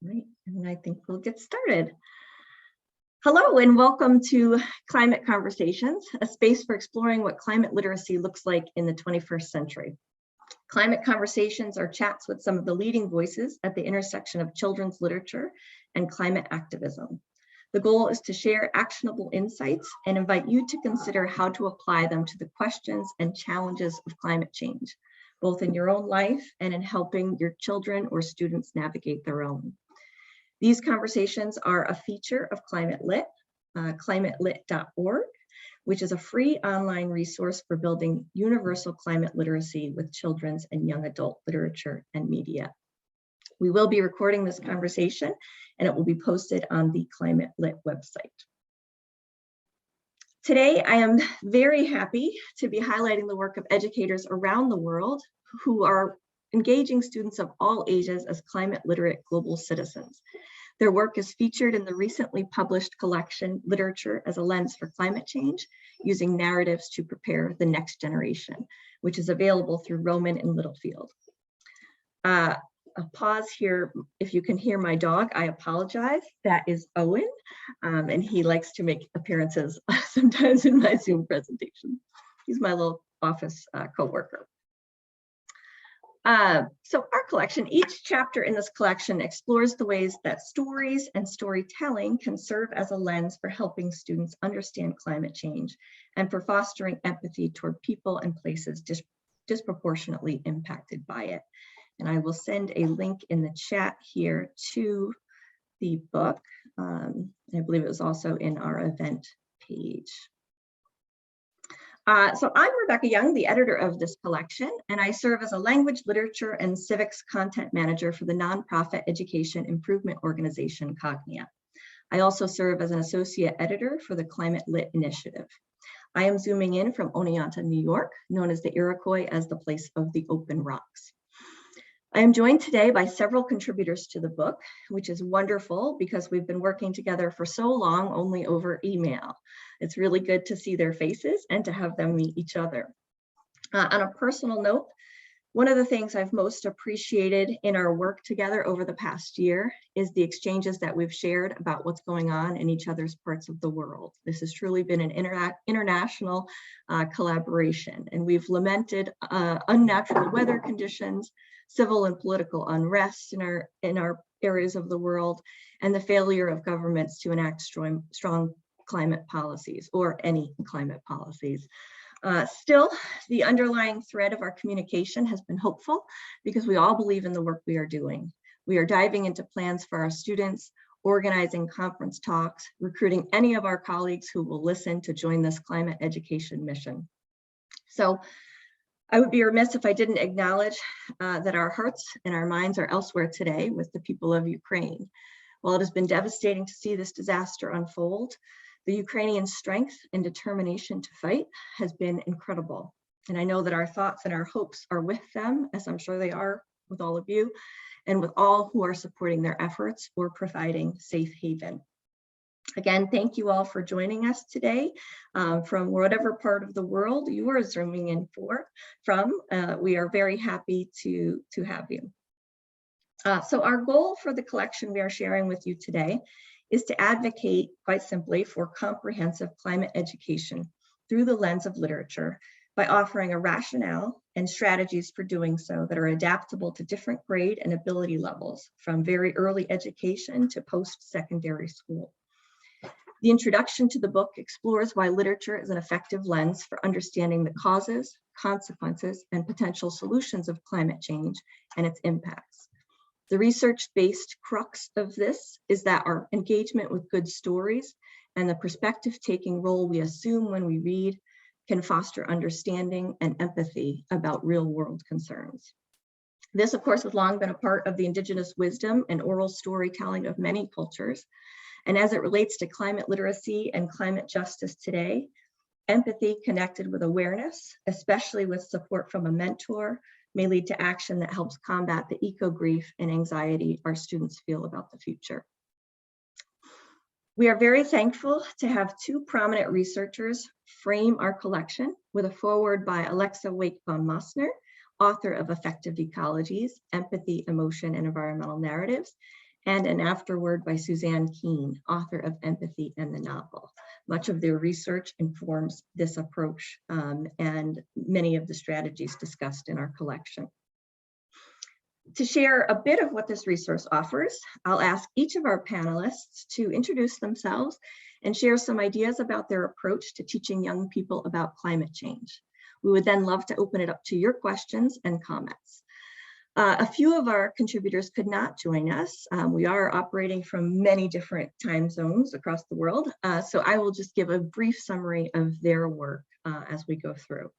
Right, and I think we'll get started. Hello and welcome to Climate Conversations, a space for exploring what climate literacy looks like in the 21st century. Climate Conversations are chats with some of the leading voices at the intersection of children's literature and climate activism. The goal is to share actionable insights and invite you to consider how to apply them to the questions and challenges of climate change, both in your own life and in helping your children or students navigate their own. These conversations are a feature of Climate Lit, climatelit.org, which is a free online resource for building universal climate literacy with children's and young adult literature and media. We will be recording this conversation and it will be posted on the Climate Lit website. Today, I am very happy to be highlighting the work of educators around the world who are engaging students of all ages as climate literate global citizens. Their work is featured in the recently published collection, Literature as a Lens for Climate Change, using narratives to prepare the next generation, which is available through Rowman and Littlefield. A pause here, if you can hear my dog, I apologize. That is Owen, and he likes to make appearances sometimes in my Zoom presentation. He's my little office coworker. So our collection, each chapter in this collection explores the ways that stories and storytelling can serve as a lens for helping students understand climate change and for fostering empathy toward people and places disproportionately impacted by it. And I will send a link in the chat here to the book. I believe it was also in our event page. So I'm Rebecca Young, the editor of this collection, and I serve as a language, literature, and civics content manager for the nonprofit education improvement organization Cognia. I also serve as an associate editor for the Climate Lit Initiative. I am zooming in from Oneonta, New York, known as the Iroquois as the place of the open rocks. I am joined today by several contributors to the book, which is wonderful because we've been working together for so long only over email. It's really good to see their faces and to have them meet each other. On a personal note, one of the things I've most appreciated in our work together over the past year is the exchanges that we've shared about what's going on in each other's parts of the world. This has truly been an international collaboration, and we've lamented unnatural weather conditions, civil and political unrest in our areas of the world, and the failure of governments to enact strong climate policies or any climate policies. Still, the underlying thread of our communication has been hopeful because we all believe in the work we are doing. We are diving into plans for our students, organizing conference talks, recruiting any of our colleagues who will listen to join this climate education mission. So I would be remiss if I didn't acknowledge that our hearts and our minds are elsewhere today with the people of Ukraine. While it has been devastating to see this disaster unfold, the Ukrainian strength and determination to fight has been incredible. And I know that our thoughts and our hopes are with them, as I'm sure they are with all of you, and with all who are supporting their efforts or providing safe haven. Again, thank you all for joining us today from whatever part of the world you are zooming in from. We are very happy to have you. So our goal for the collection we are sharing with you today is to advocate, quite simply, for comprehensive climate education through the lens of literature by offering a rationale and strategies for doing so that are adaptable to different grade and ability levels, from very early education to post-secondary school. The introduction to the book explores why literature is an effective lens for understanding the causes, consequences, and potential solutions of climate change and its impacts. The research-based crux of this is that our engagement with good stories and the perspective-taking role we assume when we read can foster understanding and empathy about real-world concerns. This, of course, has long been a part of the indigenous wisdom and oral storytelling of many cultures. And as it relates to climate literacy and climate justice today, empathy connected with awareness, especially with support from a mentor, may lead to action that helps combat the eco-grief and anxiety our students feel about the future. We are very thankful to have two prominent researchers frame our collection with a foreword by Alexa Wakebaum-Mosner, author of Effective Ecologies, Empathy, Emotion, and Environmental Narratives, and an afterword by Suzanne Keene, author of Empathy and the Novel. Much of their research informs this approach and many of the strategies discussed in our collection. To share a bit of what this resource offers, I'll ask each of our panelists to introduce themselves and share some ideas about their approach to teaching young people about climate change. We would then love to open it up to your questions and comments. A few of our contributors could not join us. We are operating from many different time zones across the world, so I will just give a brief summary of their work as we go through.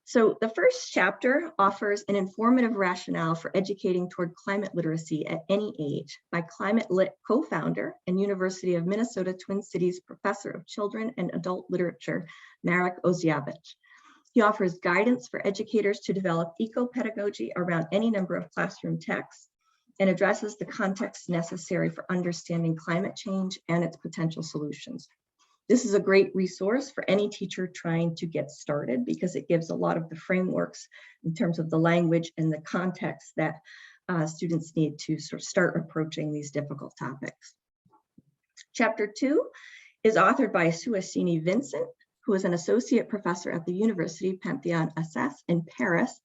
So the first chapter offers an informative rationale for educating toward climate literacy at any age by Climate Lit co-founder and University of Minnesota Twin Cities professor of children and adult literature, Marek Ozjavich. He offers guidance for educators to develop eco-pedagogy around any number of classroom texts and addresses the context necessary for understanding climate change and its potential solutions. This is a great resource for any teacher trying to get started because it gives a lot of the frameworks in terms of the language and the context that students need to sort of start approaching these difficult topics. Chapter 2 is authored by Suhasini Vincent, who is an associate professor at the University Panthéon-Assas in Paris,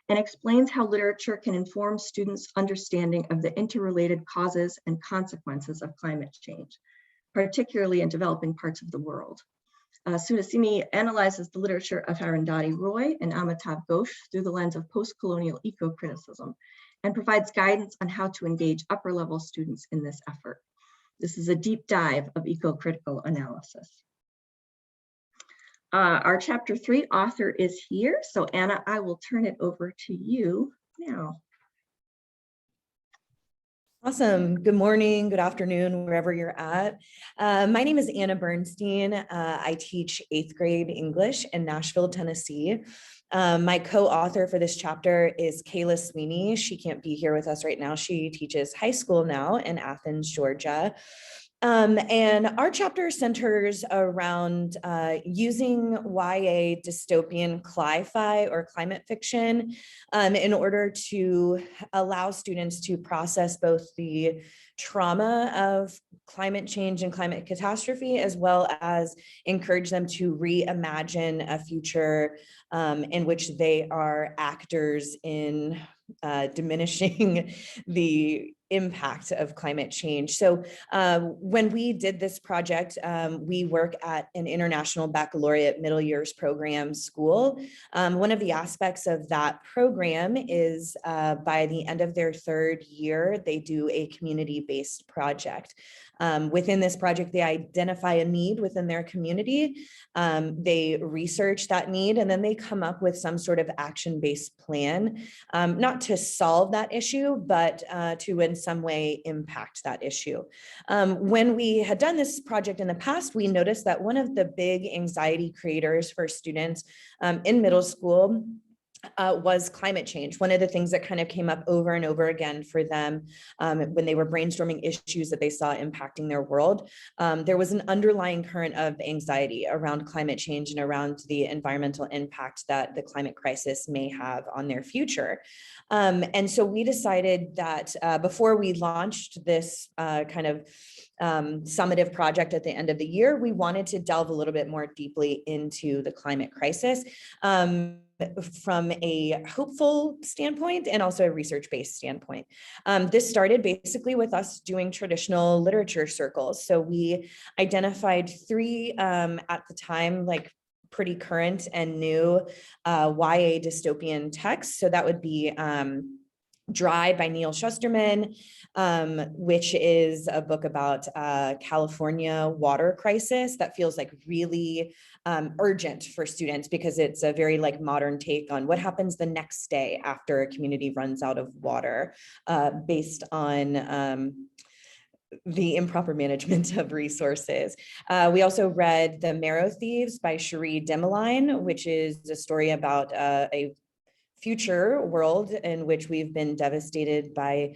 and explains how literature can inform students' understanding of the interrelated causes and consequences of climate change, particularly in developing parts of the world. Suhasini analyzes the literature of Arundhati Roy and Amitav Ghosh through the lens of post-colonial eco-criticism and provides guidance on how to engage upper-level students in this effort. This is a deep dive of eco-critical analysis. Our chapter 3 author is here. So Anna, I will turn it over to you now. Awesome. Good morning, good afternoon, wherever you're at. My name is Anna Bernstein. I teach 8th grade English in Nashville, Tennessee. My co-author for this chapter is Kayla Sweeney. She can't be here with us right now. She teaches high school now in Athens, Georgia. And our chapter centers around using YA dystopian cli-fi or climate fiction in order to allow students to process both the trauma of climate change and climate catastrophe, as well as encourage them to reimagine a future in which they are actors in diminishing the impact of climate change. So when we did this project, we work at an international baccalaureate middle years program school. One of the aspects of that program is by the end of their 3rd year, they do a community-based project. Within this project, they identify a need within their community, they research that need, and then they come up with some sort of action-based plan, not to solve that issue, but to in some way impact that issue. When we had done this project in the past, we noticed that one of the big anxiety creators for students in middle school was climate change. One of the things that kind of came up over and over again for them when they were brainstorming issues that they saw impacting their world, there was an underlying current of anxiety around climate change and around the environmental impact that the climate crisis may have on their future. And so we decided that before we launched this kind of summative project at the end of the year, we wanted to delve a little bit more deeply into the climate crisis from a hopeful standpoint and also a research-based standpoint. This started basically with us doing traditional literature circles. So we identified 3 at the time, like pretty current and new YA dystopian texts. So that would be Dry by Neil Shusterman, which is a book about California water crisis that feels like really urgent for students because it's a very like modern take on what happens the next day after a community runs out of water, based on the improper management of resources. We also read The Marrow Thieves by Cherie Demeline, which is a story about a future world in which we've been devastated by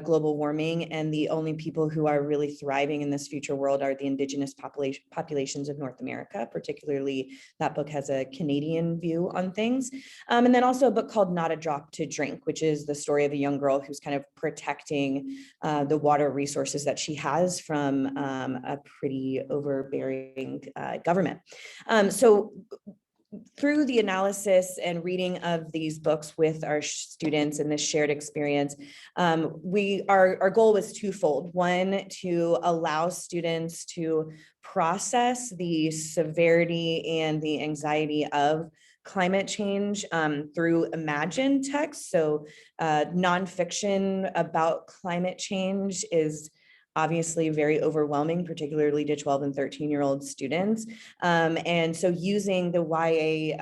global warming, and the only people who are really thriving in this future world are the indigenous populations of North America. Particularly, that book has a Canadian view on things. And then also a book called Not a Drop to Drink, which is the story of a young girl who's kind of protecting the water resources that she has from a pretty overbearing government. So through the analysis and reading of these books with our students and this shared experience, our goal was twofold. One, to allow students to process the severity and the anxiety of climate change through imagined text. So nonfiction about climate change is obviously very overwhelming, particularly to 12 and 13-year-old students. And so using the YA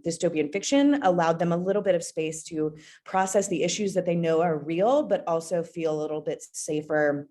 dystopian fiction allowed them a little bit of space to process the issues that they know are real, but also feel a little bit safer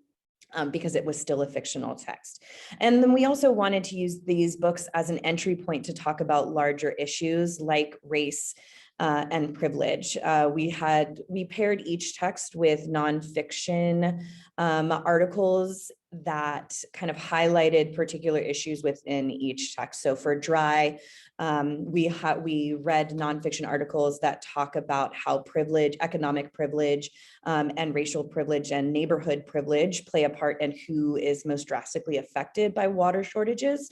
because it was still a fictional text. And then we also wanted to use these books as an entry point to talk about larger issues like race and privilege. We paired each text with nonfiction articles that kind of highlighted particular issues within each text. So for Dry, we read nonfiction articles that talk about how privilege, economic privilege, and racial privilege and neighborhood privilege play a part in who is most drastically affected by water shortages.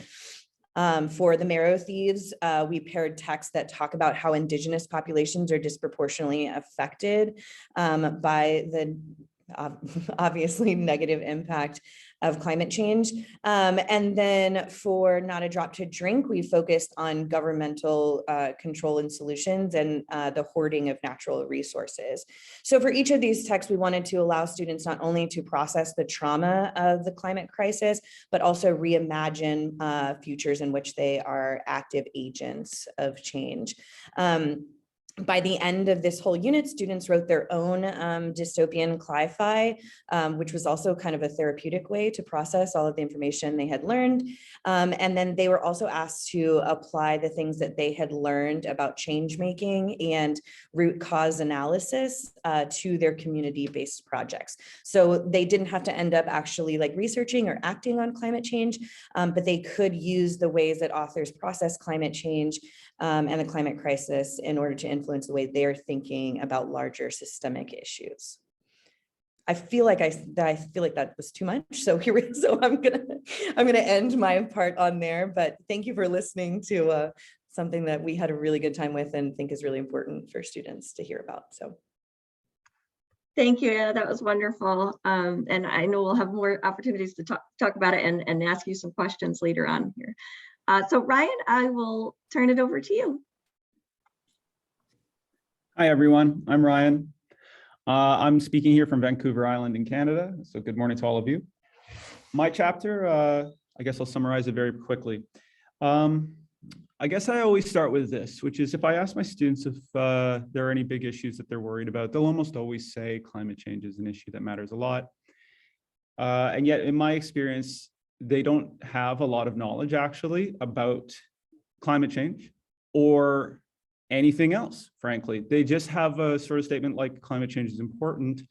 For the Marrow Thieves, we paired texts that talk about how Indigenous populations are disproportionately affected by the obviously negative impact of climate change. And then for Not a Drop to Drink, we focused on governmental control and solutions and the hoarding of natural resources. So for each of these texts, we wanted to allow students not only to process the trauma of the climate crisis, but also reimagine futures in which they are active agents of change. By the end of this whole unit, students wrote their own dystopian cli-fi, which was also kind of a therapeutic way to process all of the information they had learned. And then they were also asked to apply the things that they had learned about change making and root cause analysis to their community-based projects. So they didn't have to end up actually like researching or acting on climate change, but they could use the ways that authors process climate change and the climate crisis in order to influence the way they're thinking about larger systemic issues. I feel like that was too much. So I'm gonna end my part on there. But thank you for listening to something that we had a really good time with and think is really important for students to hear about. So. Thank you, Anna. That was wonderful. And I know we'll have more opportunities to talk about it and ask you some questions later on here. So Ryan, I will turn it over to you. Hi, everyone. I'm Ryan. I'm speaking here from Vancouver Island in Canada. So good morning to all of you. My chapter, I guess I'll summarize it very quickly. I guess I always start with this, which is if I ask my students if there are any big issues that they're worried about, they'll almost always say climate change is an issue that matters a lot. And yet in my experience, they don't have a lot of knowledge actually about climate change or anything else, frankly. They just have a sort of statement like climate change is important.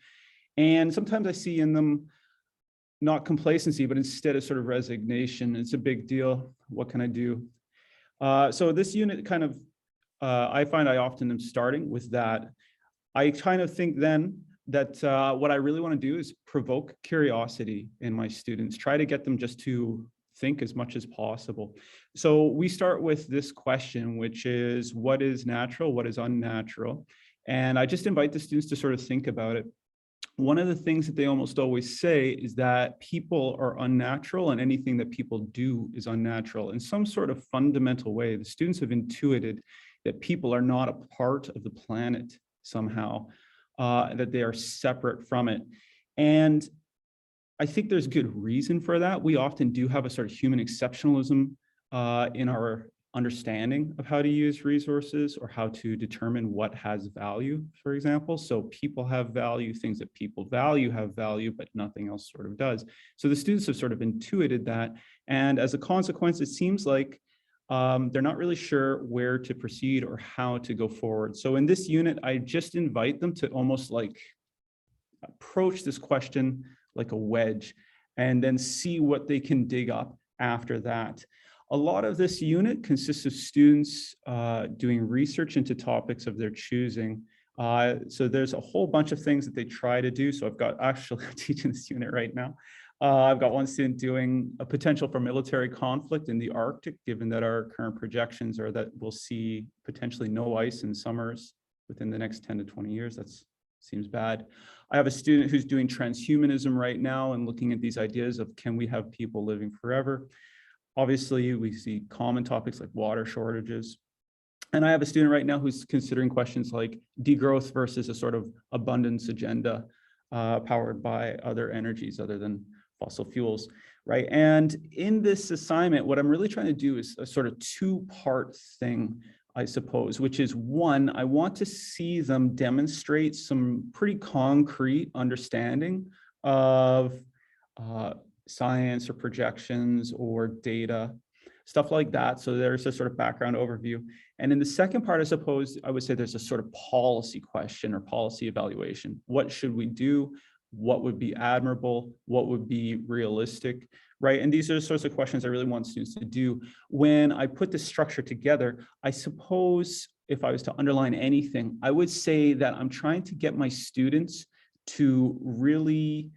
And sometimes I see in them not complacency, but instead a sort of resignation. It's a big deal. What can I do? So this unit kind of, I find I often am starting with that. I kind of think then that what I really want to do is provoke curiosity in my students, try to get them just to think as much as possible. So we start with this question, which is what is natural, what is unnatural? And I just invite the students to sort of think about it. One of the things that they almost always say is that people are unnatural and anything that people do is unnatural. In some sort of fundamental way, the students have intuited that people are not a part of the planet somehow, that they are separate from it. And I think there's good reason for that. We often do have a sort of human exceptionalism in our understanding of how to use resources or how to determine what has value, for example. So people have value, things that people value have value, but nothing else sort of does. So the students have sort of intuited that. And as a consequence, it seems like they're not really sure where to proceed or how to go forward. So in this unit, I just invite them to almost like approach this question like a wedge and then see what they can dig up after that. A lot of this unit consists of students doing research into topics of their choosing. So there's a whole bunch of things that they try to do. So I've got, actually I'm teaching this unit right now. I've got one student doing a potential for military conflict in the Arctic, given that our current projections are that we'll see potentially no ice in summers within the next 10 to 20 years. That seems bad. I have a student who's doing transhumanism right now and looking at these ideas of, can we have people living forever? Obviously, we see common topics like water shortages. And I have a student right now who's considering questions like degrowth versus a sort of abundance agenda powered by other energies other than fossil fuels, right? And in this assignment, what I'm really trying to do is a sort of two-part thing, I suppose, which is one, I want to see them demonstrate some pretty concrete understanding of science or projections or data, stuff like that. So there's a sort of background overview. And in the second part, I suppose, I would say there's a sort of policy question or policy evaluation. What should we do? What would be admirable? What would be realistic, right? And these are the sorts of questions I really want students to do. When I put this structure together, I suppose if I was to underline anything, I would say that I'm trying to get my students to really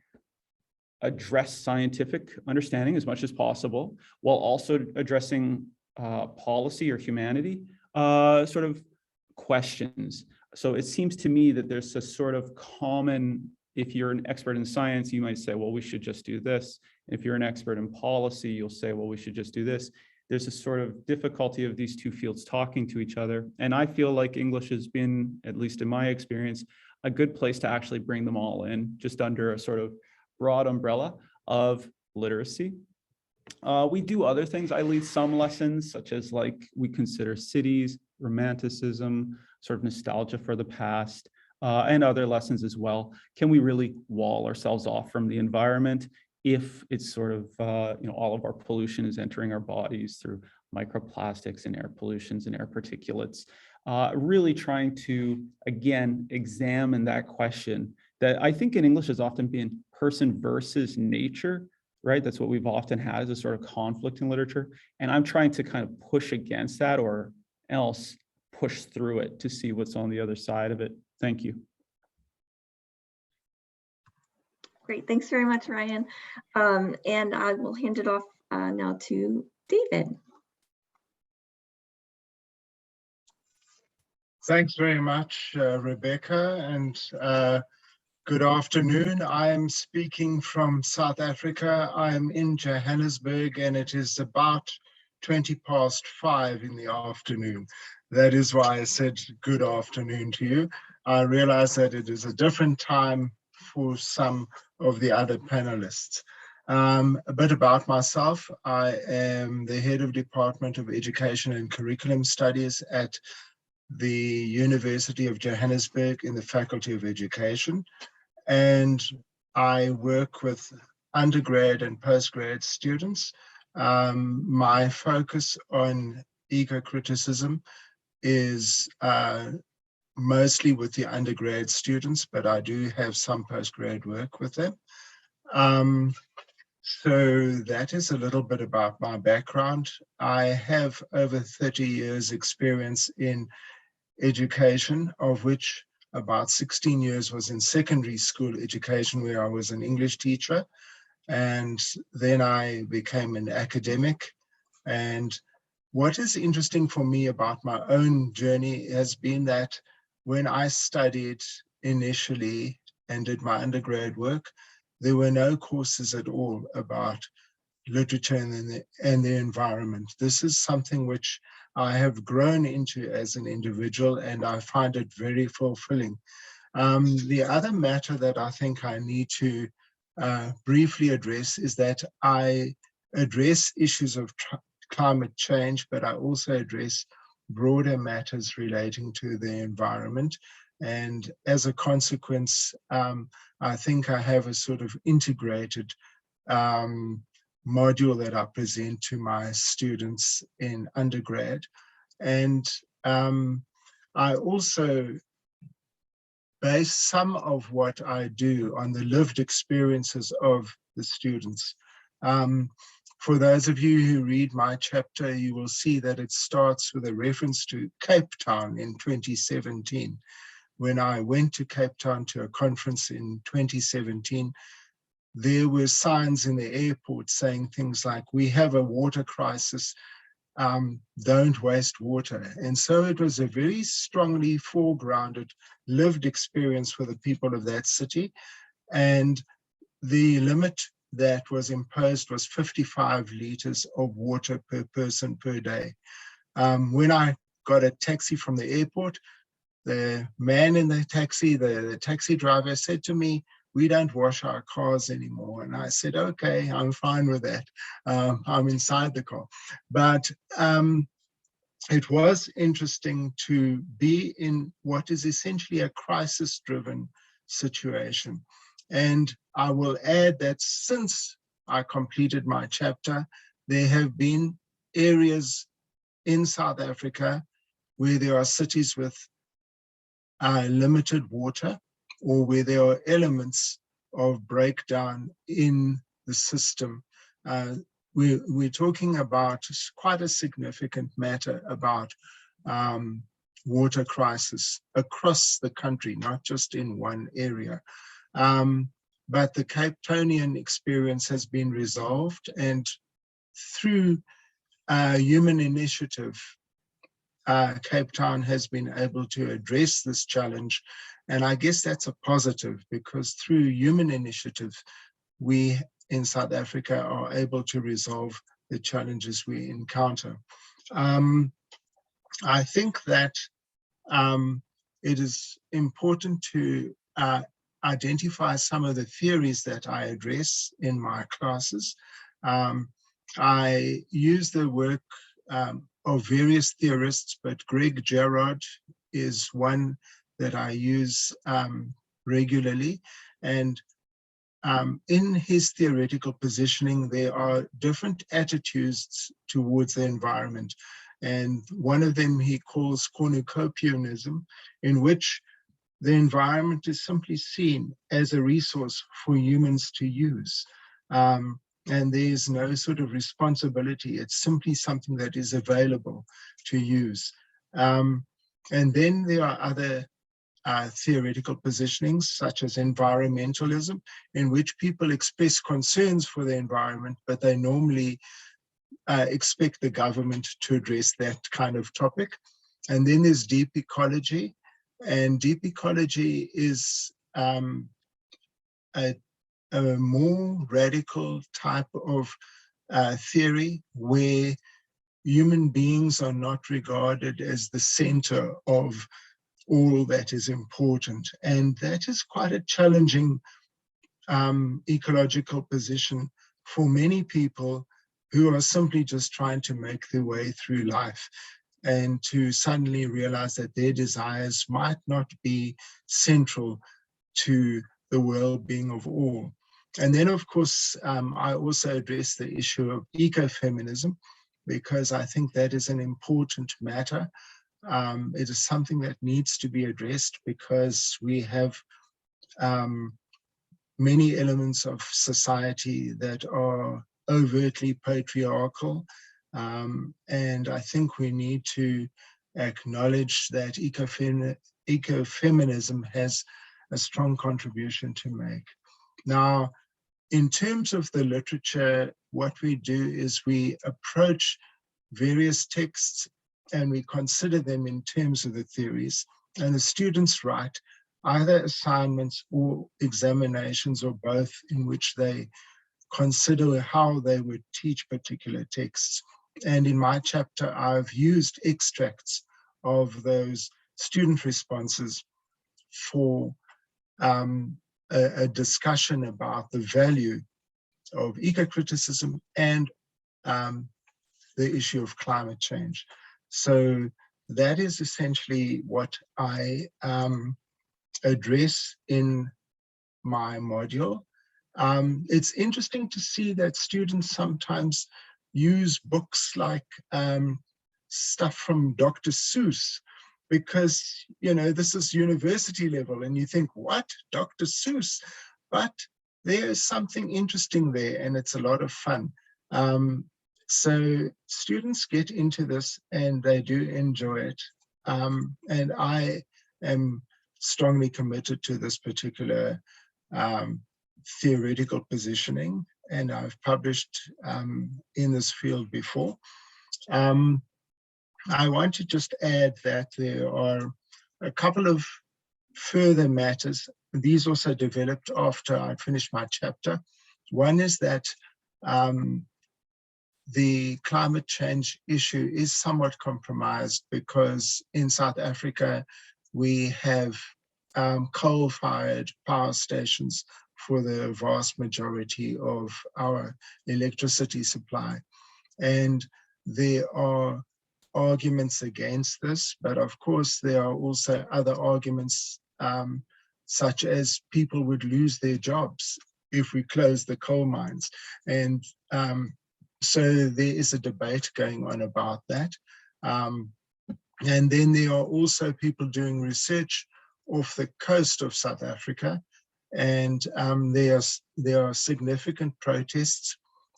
address scientific understanding as much as possible, while also addressing policy or humanity sort of questions. So it seems to me that there's a sort of common, if you're an expert in science, you might say, well, we should just do this. If you're an expert in policy, you'll say, well, we should just do this. There's a sort of difficulty of these two fields talking to each other. And I feel like English has been, at least in my experience, a good place to actually bring them all in, just under a sort of broad umbrella of literacy. We do other things. I lead some lessons, such as like we consider cities, romanticism, sort of nostalgia for the past, and other lessons as well. Can we really wall ourselves off from the environment if it's sort of, all of our pollution is entering our bodies through microplastics and air pollutions and air particulates? Really trying to, again, examine that question that I think in English has often been person versus nature, right? That's what we've often had as a sort of conflict in literature. And I'm trying to kind of push against that, or else push through it to see what's on the other side of it. Thank you. Great, thanks very much, Ryan. And I will hand it off now to David. Thanks very much, Rebecca, and good afternoon. I'm speaking from South Africa. I'm in Johannesburg, and it is about 5:20 in the afternoon. That is why I said good afternoon to you. I realize that it is a different time for some of the other panelists. A bit about myself. I am the head of Department of Education and Curriculum Studies at the University of Johannesburg in the Faculty of Education. And I work with undergrad and postgrad students. My focus on eco-criticism is mostly with the undergrad students, but I do have some postgrad work with them. So that is a little bit about my background. I have over 30 years experience in education, of which about 16 years was in secondary school education, where I was an English teacher. And then I became an academic. And what is interesting for me about my own journey has been that when I studied initially and did my undergrad work, there were no courses at all about literature and the environment. This is something which I have grown into as an individual, and I find it very fulfilling. The other matter that I think I need to briefly address is that I address issues of climate change, but I also address broader matters relating to the environment. And as a consequence, I think I have a sort of integrated module that I present to my students in undergrad. And I also base some of what I do on the lived experiences of the students. For those of you who read my chapter, you will see that it starts with a reference to Cape Town in 2017. When I went to Cape Town to a conference in 2017, there were signs in the airport saying things like, "We have a water crisis, don't waste water." And so it was a very strongly foregrounded lived experience for the people of that city. And the limit that was imposed was 55 liters of water per person per day. When I got a taxi from the airport, the man in the taxi, the taxi driver said to me, "We don't wash our cars anymore." And I said, "Okay, I'm fine with that. I'm inside the car." But it was interesting to be in what is essentially a crisis-driven situation. And I will add that since I completed my chapter, there have been areas in South Africa where there are cities with limited water, or where there are elements of breakdown in the system. We're talking about quite a significant matter about water crisis across the country, not just in one area. But the Cape Townian experience has been resolved, and through human initiative, Cape Town has been able to address this challenge. And I guess that's a positive, because through human initiative, we in South Africa are able to resolve the challenges we encounter. I think that it is important to identify some of the theories that I address in my classes. I use the work of various theorists, but Greg Gerard is one that I use regularly. And in his theoretical positioning, there are different attitudes towards the environment. And one of them he calls cornucopianism, in which the environment is simply seen as a resource for humans to use. And there's no sort of responsibility. It's simply something that is available to use. And then there are other theoretical positionings, such as environmentalism, in which people express concerns for the environment, but they normally expect the government to address that kind of topic. And then there's deep ecology. And deep ecology is a more radical type of theory, where human beings are not regarded as the center of all that is important. And that is quite a challenging ecological position for many people who are simply just trying to make their way through life, and to suddenly realize that their desires might not be central to the well-being of all. And then, of course, I also address the issue of ecofeminism, because I think that is an important matter. It is something that needs to be addressed, because we have many elements of society that are overtly patriarchal. And I think we need to acknowledge that ecofeminism has a strong contribution to make. Now, in terms of the literature, what we do is we approach various texts and we consider them in terms of the theories, and the students write either assignments or examinations, or both, in which they consider how they would teach particular texts. And in my chapter, I've used extracts of those student responses for a discussion about the value of eco-criticism and the issue of climate change. So that is essentially what I address in my module. It's interesting to see that students sometimes use books like stuff from Dr. Seuss, because, you know, this is university level and you think, what, Dr. Seuss? But there is something interesting there and it's a lot of fun. So students get into this and they do enjoy it. And I am strongly committed to this particular theoretical positioning, and I've published in this field before. I want to just add that there are a couple of further matters. These also developed after I finished my chapter. One is that the climate change issue is somewhat compromised because in South Africa, we have coal-fired power stations for the vast majority of our electricity supply. And there are arguments against this, but of course there are also other arguments, such as people would lose their jobs if we close the coal mines. And so there is a debate going on about that. And then there are also people doing research off the coast of South Africa, and there are significant protests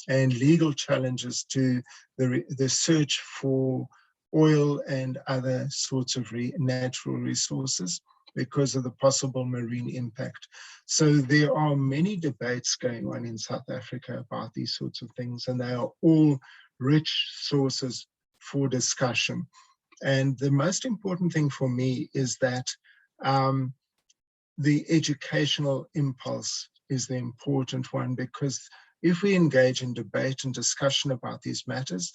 and legal challenges to the search for oil and other sorts of natural resources because of the possible marine impact. So there are many debates going on in South Africa about these sorts of things, and they are all rich sources for discussion. And the most important thing for me is that the educational impulse is the important one, because if we engage in debate and discussion about these matters,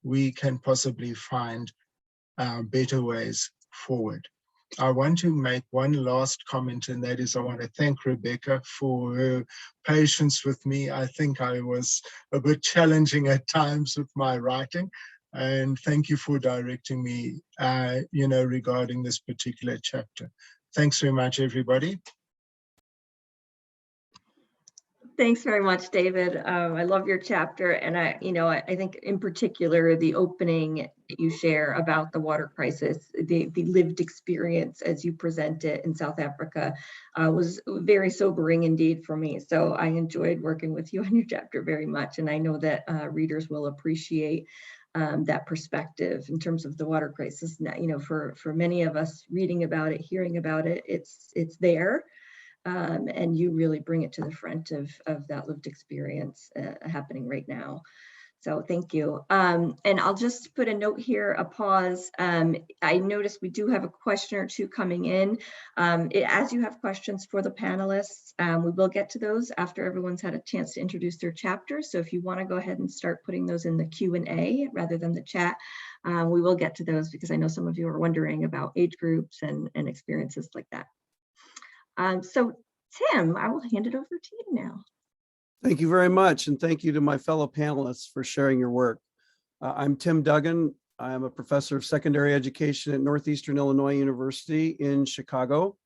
we can possibly find better ways forward. I want to make one last comment, and that is I want to thank Rebecca for her patience with me. I think I was a bit challenging at times with my writing, and thank you for directing me, regarding this particular chapter. Thanks very much, everybody. Thanks very much, David. I love your chapter, and I think in particular the opening that you share about the water crisis, the lived experience as you present it in South Africa, was very sobering indeed for me. So I enjoyed working with you on your chapter very much, and I know that readers will appreciate that perspective in terms of the water crisis. Now, for many of us reading about it, hearing about it, it's there. And you really bring it to the front of that lived experience happening right now. So thank you. And I'll just put a note here, a pause. I noticed we do have a question or two coming in. As you have questions for the panelists, we will get to those after everyone's had a chance to introduce their chapters. So if you want to go ahead and start putting those in the Q&A rather than the chat, we will get to those, because I know some of you are wondering about age groups and experiences like that. So Tim, I will hand it over to you now. Thank you very much. And thank you to my fellow panelists for sharing your work. I'm Tim Duggan. I am a professor of secondary education at Northeastern Illinois University in Chicago.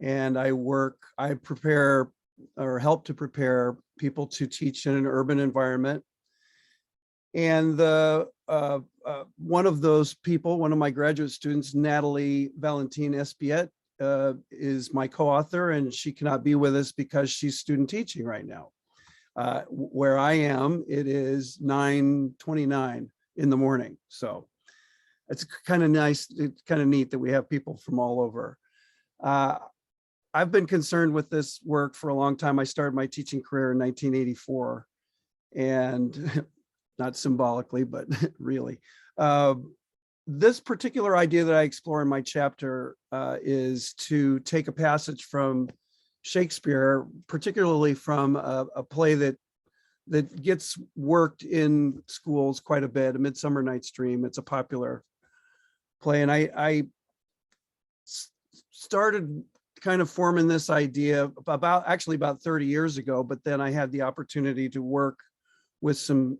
And I prepare or help to prepare people to teach in an urban environment. And one of those people, one of my graduate students, Natalie Valentine Espiet, is my co-author, and she cannot be with us because she's student teaching right now. Where I am, it is 9:29 in the morning. So it's kind of nice, it's kind of neat that we have people from all over. I've been concerned with this work for a long time. I started my teaching career in 1984, and not symbolically, but really. This particular idea that I explore in my chapter is to take a passage from Shakespeare, particularly from a play that gets worked in schools quite a bit, A Midsummer Night's Dream. It's a popular play, and I started kind of forming this idea about 30 years ago, but then I had the opportunity to work with some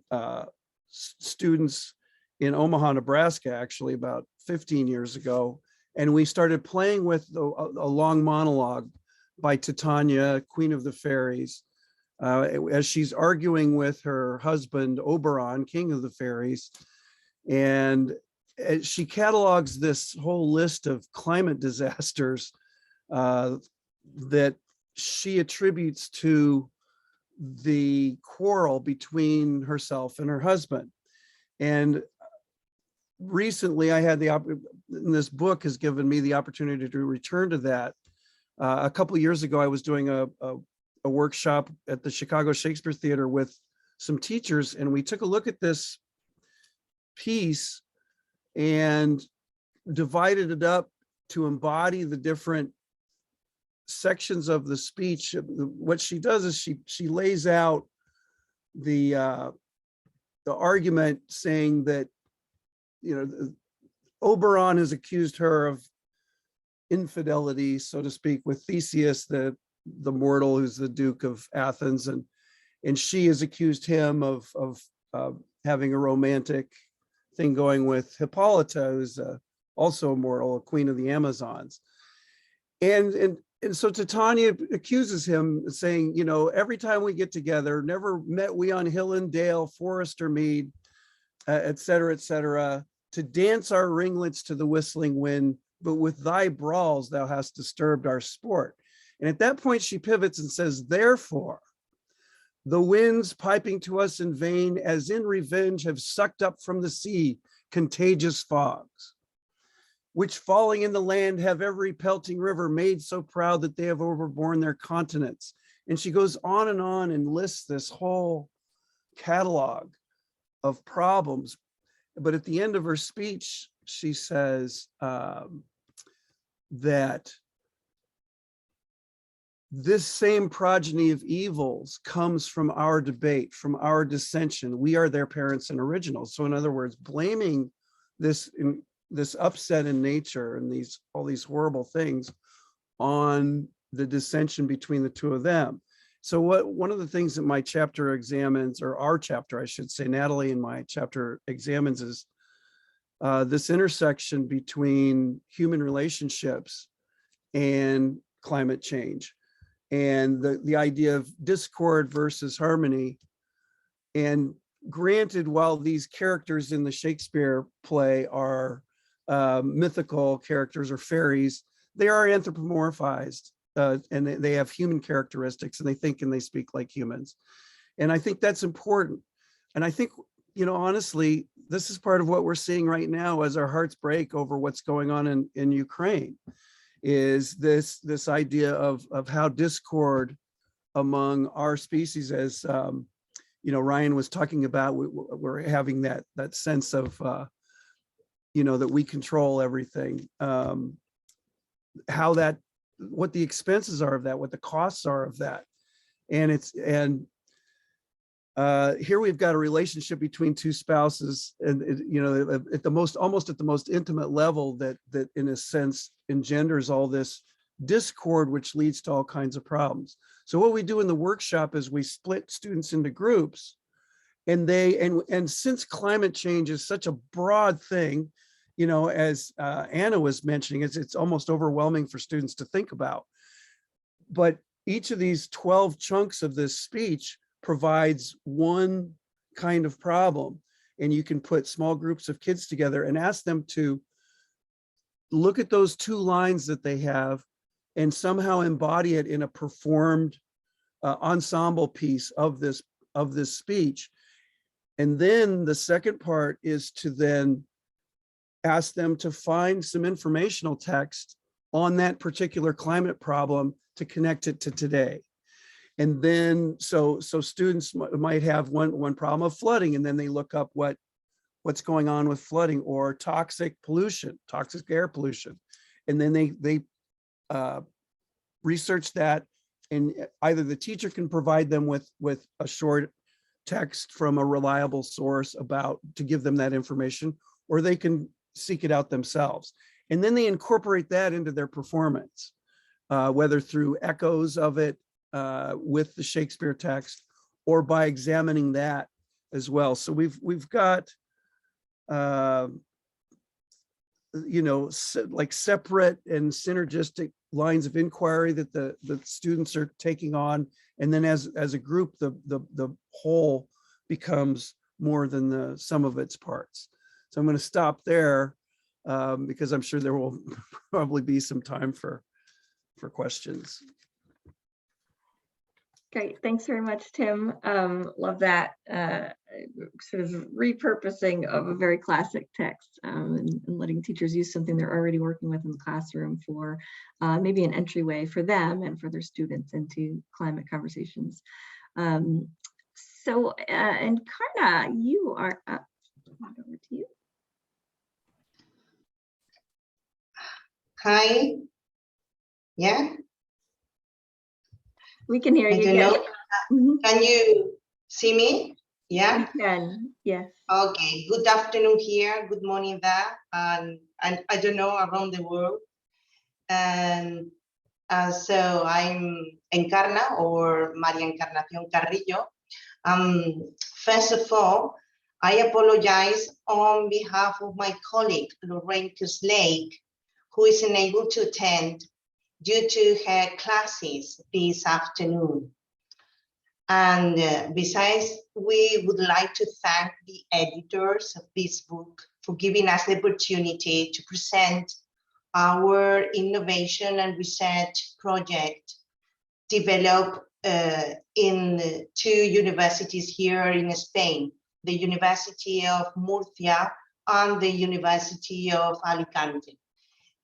students in Omaha, Nebraska, actually about 15 years ago. And we started playing with a long monologue by Titania, Queen of the Fairies, as she's arguing with her husband, Oberon, king of the fairies. And she catalogs this whole list of climate disasters that she attributes to the quarrel between herself and her husband. And recently I had and this book has given me the opportunity to return to that. A couple of years ago, I was doing a workshop at the Chicago Shakespeare Theater with some teachers, and we took a look at this piece and divided it up to embody the different sections of the speech. What she does is she lays out the argument, saying that, you know, Oberon has accused her of infidelity, so to speak, with Theseus, the mortal who's the Duke of Athens, and she has accused him of having a romantic thing going with Hippolyta, who's also a mortal, a queen of the Amazons. And so Titania accuses him, saying, you know, every time we get together, never met we on hill and dale, forest or mead, et cetera, to dance our ringlets to the whistling wind, but with thy brawls thou hast disturbed our sport. And at that point she pivots and says, therefore, the winds piping to us in vain, as in revenge have sucked up from the sea contagious fogs, which falling in the land have every pelting river made so proud that they have overborne their continents. And she goes on and lists this whole catalog of problems. But at the end of her speech, she says that this same progeny of evils comes from our debate, from our dissension. We are their parents and originals. So in other words, blaming this upset in nature and all these horrible things on the dissension between the two of them. So one of the things that my chapter examines, or our chapter, I should say, Natalie and my chapter examines, is this intersection between human relationships and climate change, and the idea of discord versus harmony. And granted, while these characters in the Shakespeare play are mythical characters or fairies, they are anthropomorphized, and they have human characteristics, and they think and they speak like humans. And I think that's important. And I think, you know, honestly, this is part of what we're seeing right now as our hearts break over what's going on in Ukraine, is this idea of how discord among our species, as you know, Ryan was talking about, we're having that sense of you know, that we control everything, what the expenses are of that, what the costs are of that. And here we've got a relationship between two spouses, and you know, at the most intimate level, that in a sense engenders all this discord, which leads to all kinds of problems. So what we do in the workshop is we split students into groups, and since climate change is such a broad thing, you know, as Anna was mentioning, it's almost overwhelming for students to think about. But each of these 12 chunks of this speech provides one kind of problem, and you can put small groups of kids together and ask them to look at those two lines that they have and somehow embody it in a performed ensemble piece of this speech. And then the second part is to then ask them to find some informational text on that particular climate problem to connect it to today. And then so students might have one problem of flooding, and then they look up what's going on with flooding, or toxic pollution, toxic air pollution. And then they research that, and either the teacher can provide them with a short text from a reliable source to give them that information, or they can seek it out themselves. And then they incorporate that into their performance, whether through echoes of it with the Shakespeare text, or by examining that as well. So we've got you know, like separate and synergistic lines of inquiry that the students are taking on. And then as a group, the whole becomes more than the sum of its parts. So I'm going to stop there because I'm sure there will probably be some time for questions. Great, thanks very much, Tim. Love that sort of repurposing of a very classic text and letting teachers use something they're already working with in the classroom for maybe an entryway for them and for their students into climate conversations. And Karna, you are up. Over to you. Hi. Yeah. We can hear I you. don't Yes. know. Can you see me? Yeah. We can. Yes. Okay. Good afternoon here. Good morning there. And I don't know around the world. And so I'm Encarna or María Encarnación Carrillo. First of all, I apologize on behalf of my colleague Lorraine Kuslake, who is unable to attend due to her classes this afternoon. And besides, we would like to thank the editors of this book for giving us the opportunity to present our innovation and research project developed in 2 universities here in Spain, the University of Murcia and the University of Alicante,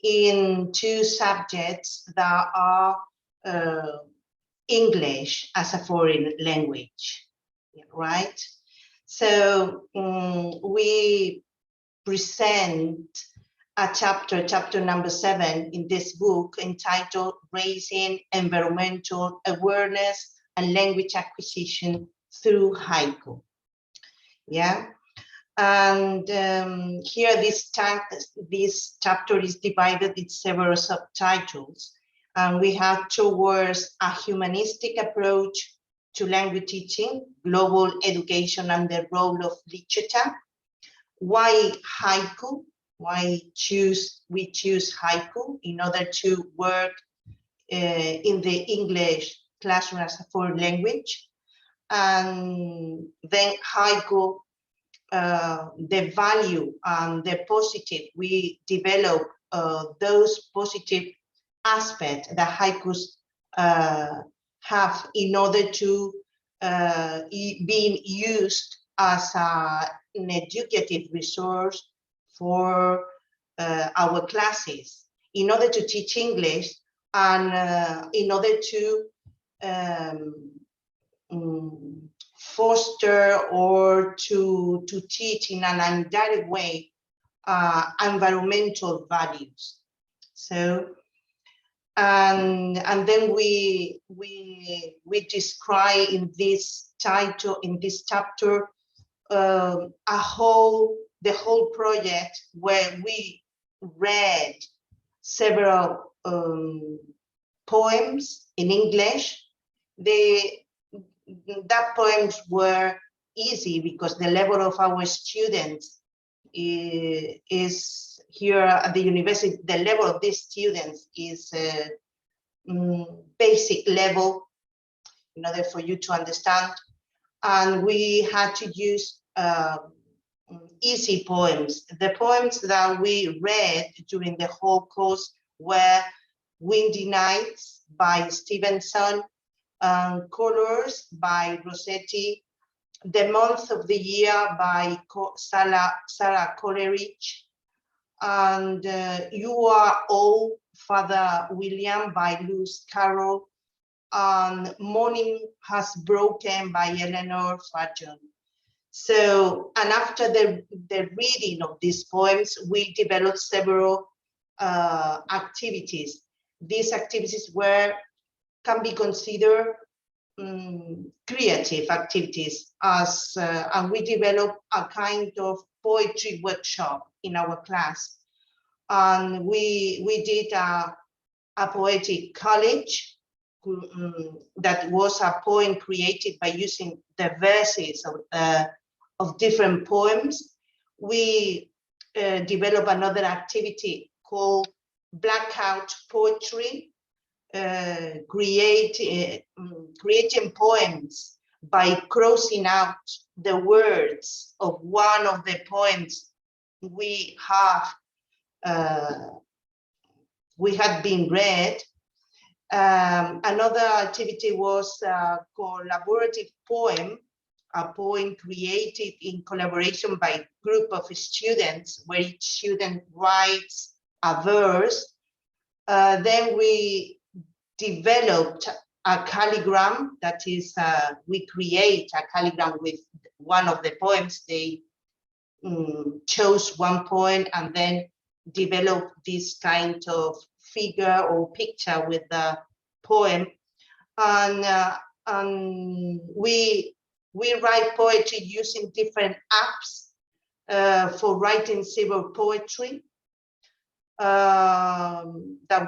in 2 subjects that are English as a foreign language, right? So we present a chapter number 7 in this book entitled Raising Environmental Awareness and Language Acquisition Through Haiku. Yeah. And here this chapter is divided in several subtitles. And we have towards a humanistic approach to language teaching, global education and the role of literature. Why haiku? Why we choose haiku in order to work in the English classroom as a foreign language. And then haiku, the value and the positive, we develop those positive aspects that haikus have in order to being used as an educative resource for our classes, in order to teach English and in order to foster or to teach in an indirect way environmental values. So and then we describe in this title, in this chapter, the whole project, where we read several poems in English. That poems were easy because the level of our students is here at the university. The level of these students is basic level in order for you to understand. And we had to use easy poems. The poems that we read during the whole course were Windy Nights by Stevenson, Colors by Rossetti, The Month of the Year by Sarah Coleridge, and You Are All, Father William by Lewis Carroll, and Morning Has Broken by Eleanor Fajon. So, and after the reading of these poems, we developed several activities. These activities can be considered creative activities, and we developed a kind of poetry workshop in our class. And we did a poetic college that was a poem created by using the verses of different poems. We developed another activity called Blackout Poetry, creating poems by crossing out the words of one of the poems we had been read. Another activity was a collaborative poem, a poem created in collaboration by a group of students, where each student writes a verse. Then we developed a calligram, that is, we create a calligram with one of the poems. They chose one poem and then develop this kind of figure or picture with the poem. And we write poetry using different apps for writing civil poetry that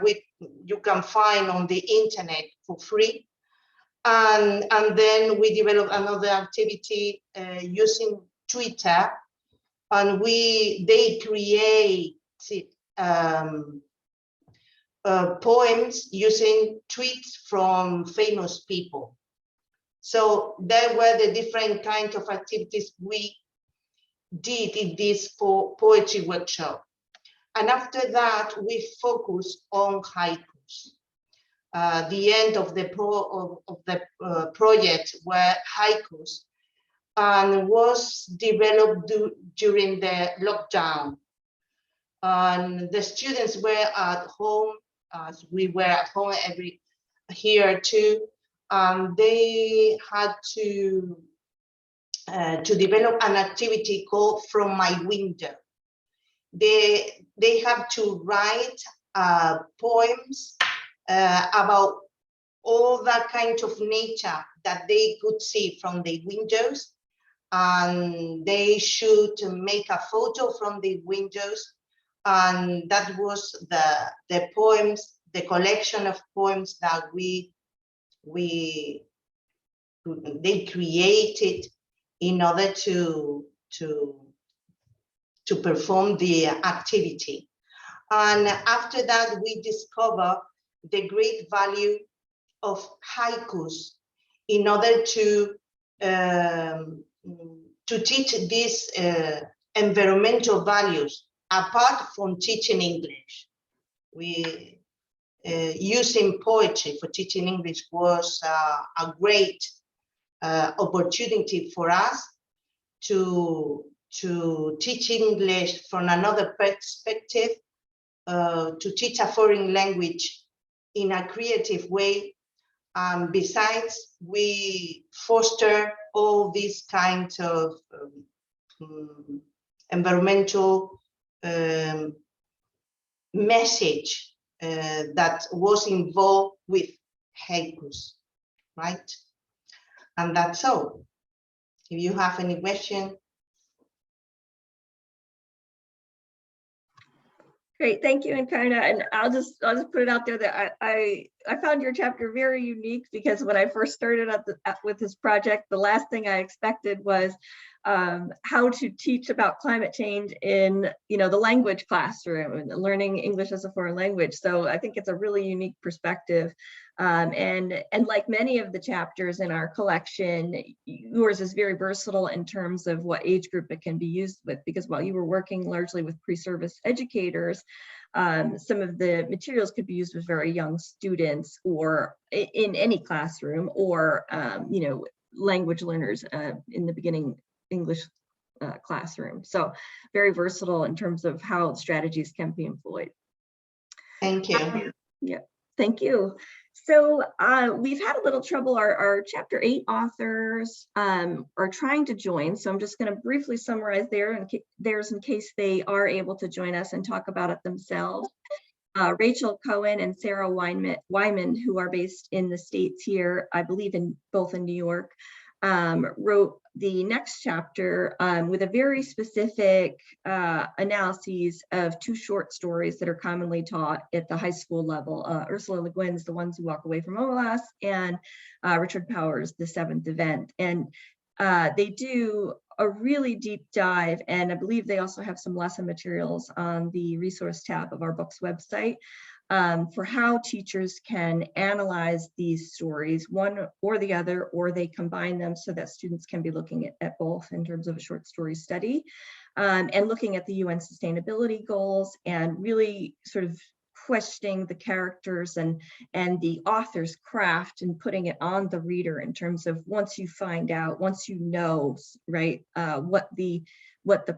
you can find on the internet for free. And then we developed another activity using Twitter, and they created poems using tweets from famous people. So there were the different kinds of activities we did in this poetry workshop. And after that, we focused on haikus. The end of the project were haikus, and was developed during the lockdown. And the students were at home, as we were at home here too. They had to develop an activity called From My Window. They have to write poems about all that kind of nature that they could see from the windows, and they should make a photo from the windows, and that was the poems, the collection of poems that they created in order to perform the activity. And after that, we discover the great value of haikus in order to teach these environmental values apart from teaching English. Using poetry for teaching English was a great opportunity for us to teach English from another perspective, to teach a foreign language in a creative way. Besides, we foster all these kinds of environmental message that was involved with haikus, right? And that's all. If you have any question. Great, thank you, Encarna. And I'll just put it out there that I found your chapter very unique, because when I first started with this project, the last thing I expected was how to teach about climate change in the language classroom and learning English as a foreign language. So I think it's a really unique perspective. And like many of the chapters in our collection, yours is very versatile in terms of what age group it can be used with, because while you were working largely with pre-service educators, some of the materials could be used with very young students or in any classroom, or language learners in the beginning English classroom. So very versatile in terms of how strategies can be employed. Thank you. Yeah, thank you. So we've had a little trouble. Our chapter 8 authors are trying to join. So I'm just going to briefly summarize theirs in case they are able to join us and talk about it themselves. Rachel Cohen and Sarah Wyman, who are based in the States here, I believe both in New York, wrote the next chapter with a very specific analyses of 2 short stories that are commonly taught at the high school level. Ursula Le Guin's The Ones Who Walk Away from OLAS, and Richard Powers' The Seventh Event. And they do a really deep dive, and I believe they also have some lesson materials on the resource tab of our book's website. for how teachers can analyze these stories, one or the other, or they combine them so that students can be looking at both in terms of a short story study, and looking at the UN sustainability goals and really sort of questioning the characters and the author's craft and putting it on the reader in terms of once you find out, once you know, right, what the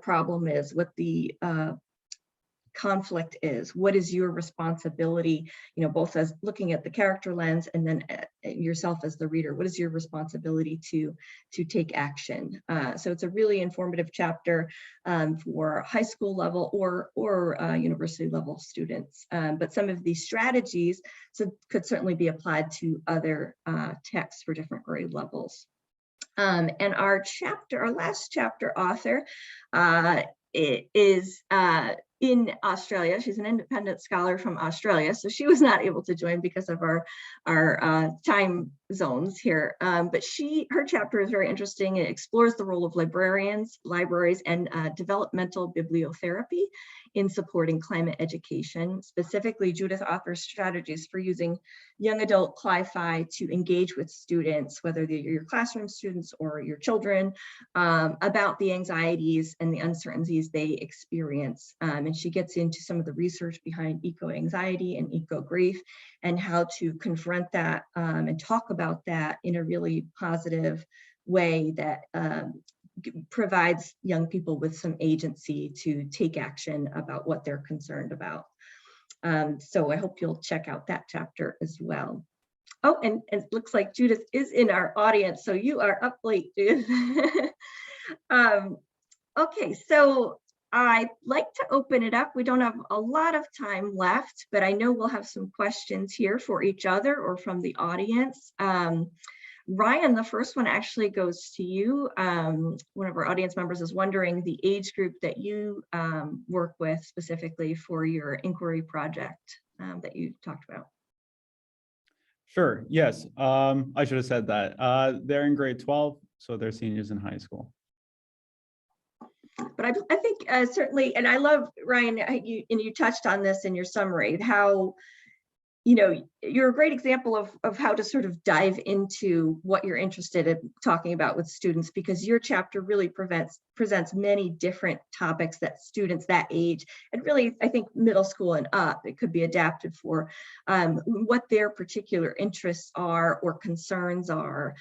problem is, what the conflict is, what is your responsibility, you know, both as looking at the character lens and then yourself as the reader, what is your responsibility to take action. So it's a really informative chapter for high school level or university level students, but some of these strategies could certainly be applied to other texts for different grade levels. And our last chapter author is in Australia. She's an independent scholar from Australia, so she was not able to join because of our time zones here. But her chapter is very interesting. It explores the role of librarians, libraries, and developmental bibliotherapy in supporting climate education. Specifically, Judith offers strategies for using young adult CLI-FI to engage with students, whether they're your classroom students or your children, about the anxieties and the uncertainties they experience. And she gets into some of the research behind eco-anxiety and eco-grief and how to confront that and talk about that in a really positive way that provides young people with some agency to take action about what they're concerned about. So I hope you'll check out that chapter as well. Oh, and it looks like Judith is in our audience, so you are up late, Judith. Okay, so I'd like to open it up. We don't have a lot of time left, but I know we'll have some questions here for each other or from the audience. Ryan, the first one actually goes to you. One of our audience members is wondering the age group that you work with specifically for your inquiry project that you talked about. Sure, yes, I should have said that. They're in grade 12, so they're seniors in high school. But I think certainly, and I love, Ryan, you touched on this in your summary, how, you know, you're a great example of how to sort of dive into what you're interested in talking about with students, because your chapter really presents many different topics that students that age, and really, I think middle school and up, it could be adapted for what their particular interests are or concerns are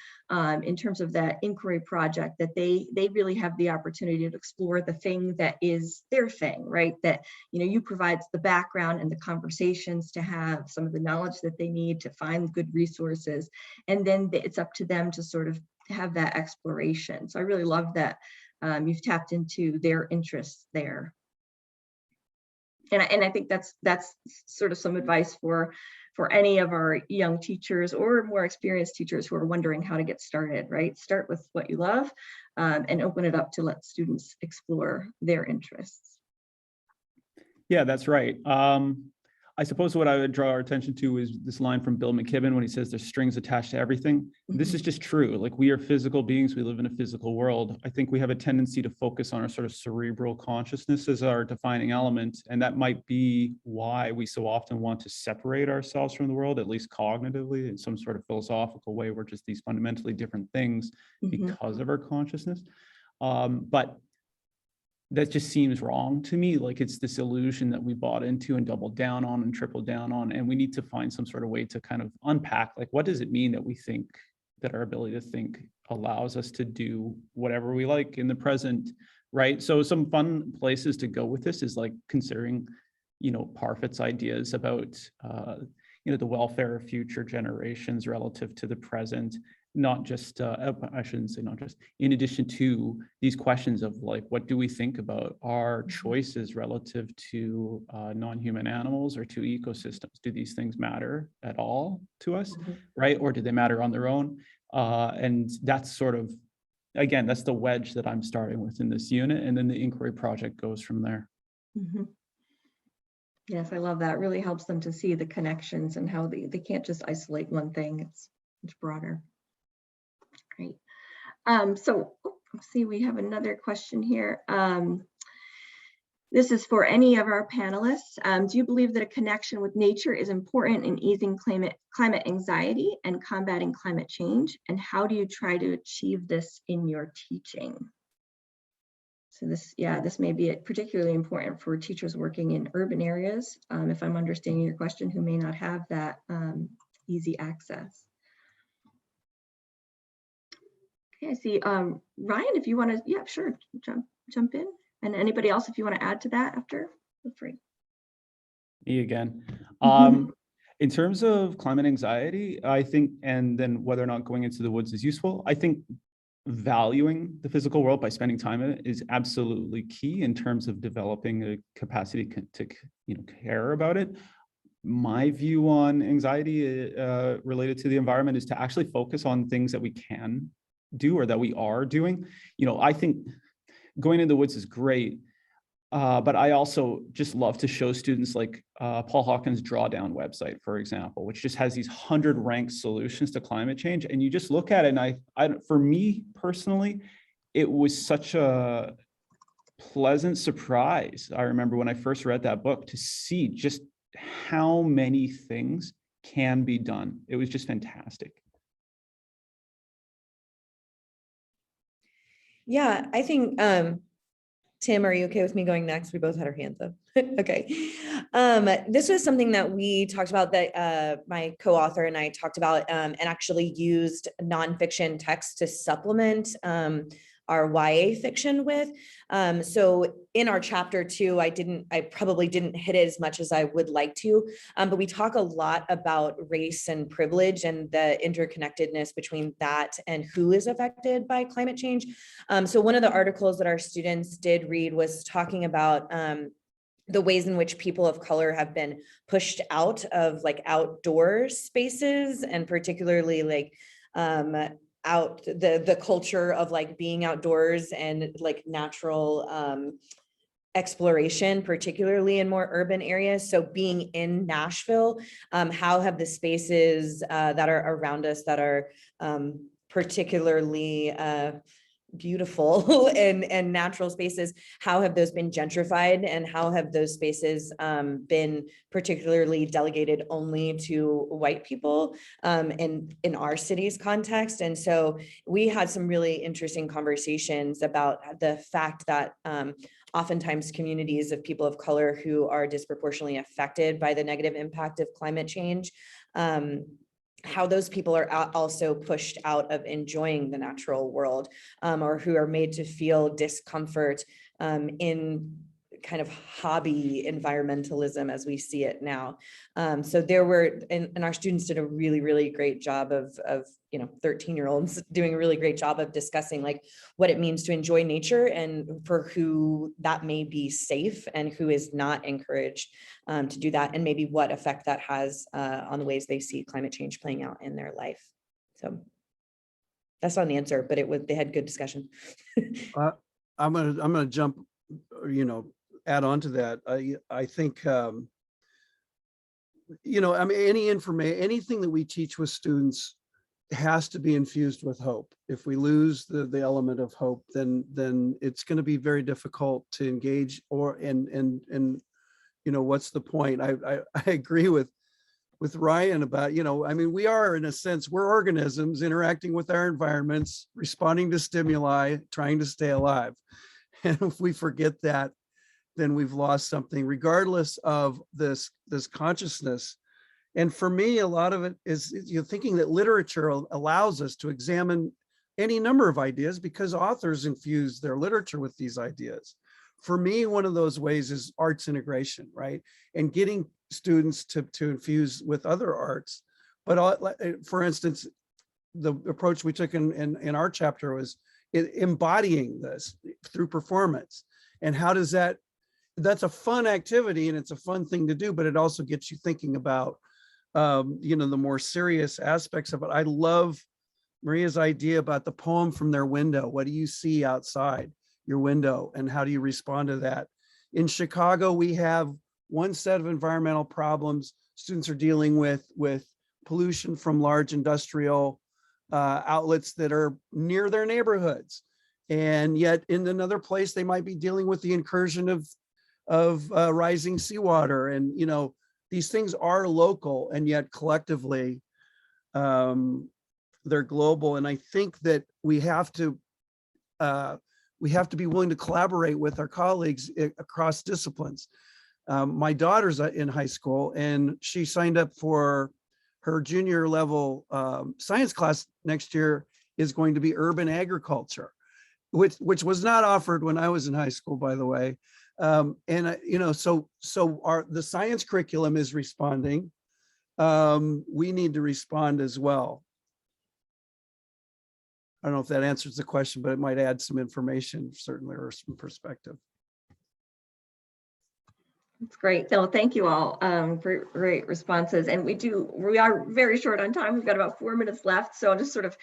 in terms of that inquiry project, that they really have the opportunity to explore the thing that is their thing, right? That, you know, you provide the background and the conversations to have some of the knowledge that they need to find good resources, and then it's up to them to sort of have that exploration. So I really love that you've tapped into their interests there. And I think that's sort of some advice for any of our young teachers or more experienced teachers who are wondering how to get started, right? Start with what you love and open it up to let students explore their interests. Yeah, that's right. I suppose what I would draw our attention to is this line from Bill McKibben when he says there's strings attached to everything. Mm-hmm. This is just true. Like, we are physical beings. We live in a physical world. I think we have a tendency to focus on our sort of cerebral consciousness as our defining element. And that might be why we so often want to separate ourselves from the world, at least cognitively, in some sort of philosophical way. We're just these fundamentally different things because of our consciousness. But that just seems wrong to me. Like, it's this illusion that we bought into and doubled down on and tripled down on. And we need to find some sort of way to kind of unpack, like, what does it mean that we think that our ability to think allows us to do whatever we like in the present, right? So some fun places to go with this is like considering, you know, Parfit's ideas about, you know, the welfare of future generations relative to the present. Not just, I shouldn't say not just, in addition to these questions of like, what do we think about our choices relative to non-human animals or to ecosystems? Do these things matter at all to us, right? Or do they matter on their own? And that's sort of, again, that's the wedge that I'm starting with in this unit. And then the inquiry project goes from there. Yes, I love that. It really helps them to see the connections and how they can't just isolate one thing. It's broader. Great. So let's see, we have another question here. This is for any of our panelists. Do you believe that a connection with nature is important in easing climate anxiety and combating climate change? And how do you try to achieve this in your teaching? So this may be particularly important for teachers working in urban areas, if I'm understanding your question, who may not have that easy access. Okay, I see. Ryan, if you want to, yeah, sure, jump in. And anybody else, if you want to add to that after, feel free. Me again. Mhm. In terms of climate anxiety, I think, and then whether or not going into the woods is useful, I think valuing the physical world by spending time in it is absolutely key in terms of developing a capacity to care about it. My view on anxiety related to the environment is to actually focus on things that we can do or that we are doing. I think going in the woods is great, but I also just love to show students like Paul Hawkins' Drawdown website, for example, which just has these 100 ranked solutions to climate change. And you just look at it, and for me personally, it was such a pleasant surprise. I remember when I first read that book to see just how many things can be done. It was just fantastic. Yeah, I think, Tim, are you okay with me going next? We both had our hands up. Okay. This was something that we talked about, that my co-author and I talked about, and actually used nonfiction text to supplement our YA fiction with. So in our chapter 2, I probably didn't hit it as much as I would like to, but we talk a lot about race and privilege and the interconnectedness between that and who is affected by climate change. So one of the articles that our students did read was talking about the ways in which people of color have been pushed out of like outdoor spaces, and particularly like out the culture of like being outdoors and like natural exploration, particularly in more urban areas. So being in Nashville, how have the spaces that are around us that are particularly beautiful and natural spaces, how have those been gentrified, and how have those spaces been particularly delegated only to white people in our city's context? And so we had some really interesting conversations about the fact that oftentimes communities of people of color who are disproportionately affected by the negative impact of climate change, how those people are also pushed out of enjoying the natural world, or who are made to feel discomfort in kind of hobby environmentalism as we see it now. So there were, and our students did a really, really great job of 13-year-olds doing a really great job of discussing like what it means to enjoy nature, and for who that may be safe and who is not encouraged to do that, and maybe what effect that has on the ways they see climate change playing out in their life. So that's not an answer, but they had good discussion. I'm gonna jump, add on to that. I think, anything that we teach with students has to be infused with hope. If we lose the element of hope, then it's going to be very difficult to engage, and what's the point? I agree with Ryan about, we are, in a sense, we're organisms interacting with our environments, responding to stimuli, trying to stay alive. And if we forget that, then we've lost something, regardless of this consciousness. And for me, a lot of it is thinking that literature allows us to examine any number of ideas because authors infuse their literature with these ideas. For me, one of those ways is arts integration, right? And getting students to infuse with other arts. But for instance, the approach we took in our chapter was embodying this through performance. And how does that's a fun activity and it's a fun thing to do, but it also gets you thinking about, the more serious aspects of it. I love Maria's idea about the poem from their window. What do you see outside your window and how do you respond to that? In Chicago, we have one set of environmental problems students are dealing with pollution from large industrial outlets that are near their neighborhoods. And yet in another place, they might be dealing with the incursion of rising seawater. And, you know, these things are local and yet collectively they're global. And I think that we have to be willing to collaborate with our colleagues across disciplines. My daughter's in high school and she signed up for her junior level science class next year is going to be urban agriculture, which was not offered when I was in high school, by the way. You know, so the science curriculum is responding. We need to respond as well. I don't know if that answers the question, but it might add some information, certainly, or some perspective. That's great. So thank you all for great responses. And we are very short on time. We've got about 4 minutes left. So I'll just sort of,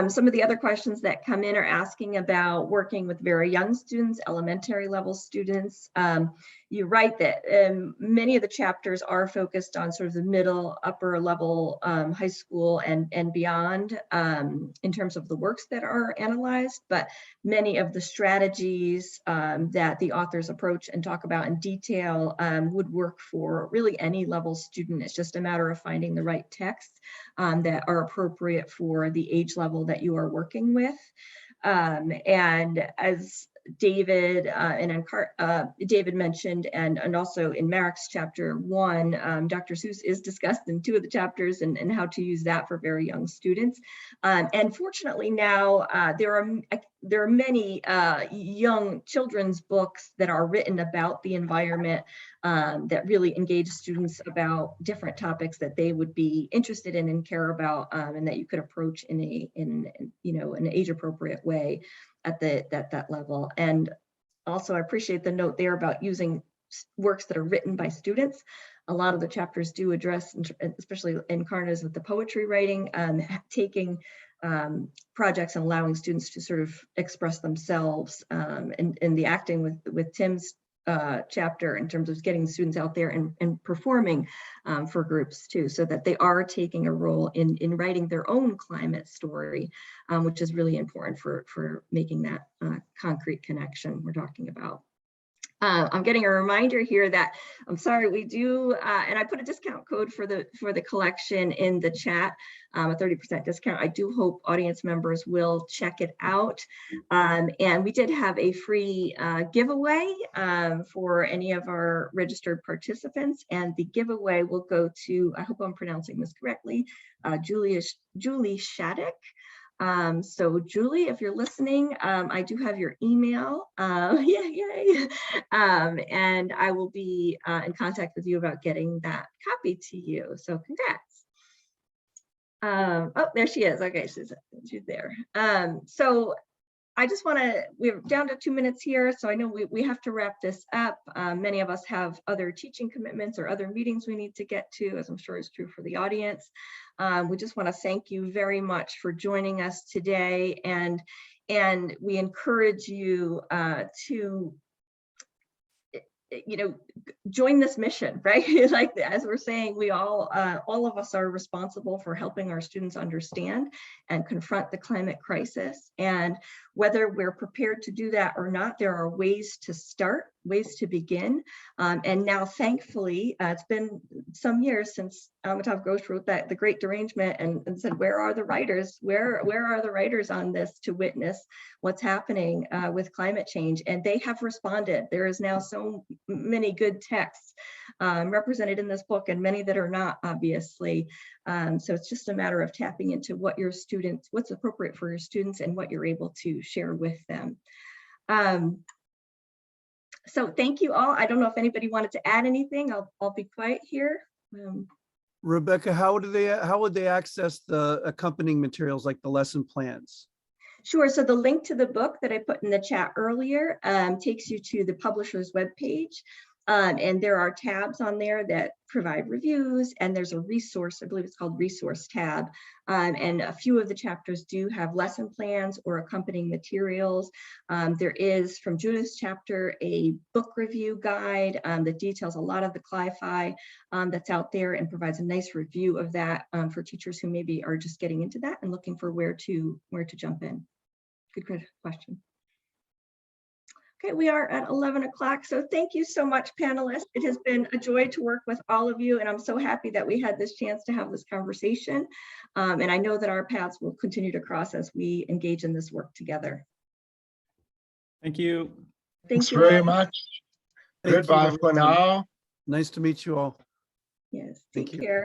some of the other questions that come in are asking about working with very young students, elementary level students. You're right that many of the chapters are focused on sort of the middle, upper level high school and beyond in terms of the works that are analyzed, but many of the strategies that the authors approach and talk about in detail would work for really any level student. It's just a matter of finding the right texts that are appropriate for the age level that you are working with. And as David David mentioned, and also in Merrick's chapter 1, Dr. Seuss is discussed in 2 of the chapters and how to use that for very young students. And fortunately now there are many young children's books that are written about the environment that really engage students about different topics that they would be interested in and care about, and that you could approach in an age appropriate way at that level. And also I appreciate the note there about using works that are written by students. A lot of the chapters do address, especially in Karna's with the poetry writing, taking projects and allowing students to sort of express themselves, and the acting with Tim's chapter in terms of getting students out there and performing for groups too, so that they are taking a role in writing their own climate story, which is really important for making that concrete connection we're talking about. I'm getting a reminder here that I'm sorry, we do, and I put a discount code for the collection in the chat, a 30% discount. I do hope audience members will check it out. And we did have a free giveaway for any of our registered participants, and the giveaway will go to, I hope I'm pronouncing this correctly, Julie Shattuck. So Julie, if you're listening, I do have your email, yay. And I will be in contact with you about getting that copy to you. So congrats. Oh, there she is. Okay, she's there. So I just want to, we're down to 2 minutes here, so I know we have to wrap this up. Many of us have other teaching commitments or other meetings we need to get to, as I'm sure is true for the audience. We just want to thank you very much for joining us today, and we encourage you to, join this mission, right? Like, as we're saying, we all of us are responsible for helping our students understand and confront the climate crisis. And whether we're prepared to do that or not, there are ways to start, ways to begin. And now, thankfully, it's been some years since Amitav Ghosh wrote The Great Derangement and said, where are the writers? Where are the writers on this to witness what's happening with climate change? And they have responded. There is now so many good texts represented in this book, and many that are not, obviously. So it's just a matter of tapping into what's appropriate for your students and what you're able to share with them. So thank you all. I don't know if anybody wanted to add anything. I'll be quiet here. Rebecca, how would they access the accompanying materials like the lesson plans? Sure. So the link to the book that I put in the chat earlier takes you to the publisher's webpage. And there are tabs on there that provide reviews, and there's a resource, I believe it's called resource tab. And a few of the chapters do have lesson plans or accompanying materials. There is, from Judith's chapter, a book review guide that details a lot of the CLI-FI that's out there and provides a nice review of that for teachers who maybe are just getting into that and looking for where to jump in. Good question. Okay, we are at 11 o'clock. So thank you so much, panelists. It has been a joy to work with all of you, and I'm so happy that we had this chance to have this conversation. And I know that our paths will continue to cross as we engage in this work together. Thank you. Thanks you very all. much. Thank you, Goodbye for everyone. now. Nice to meet you all. Yes, Thank take you. care.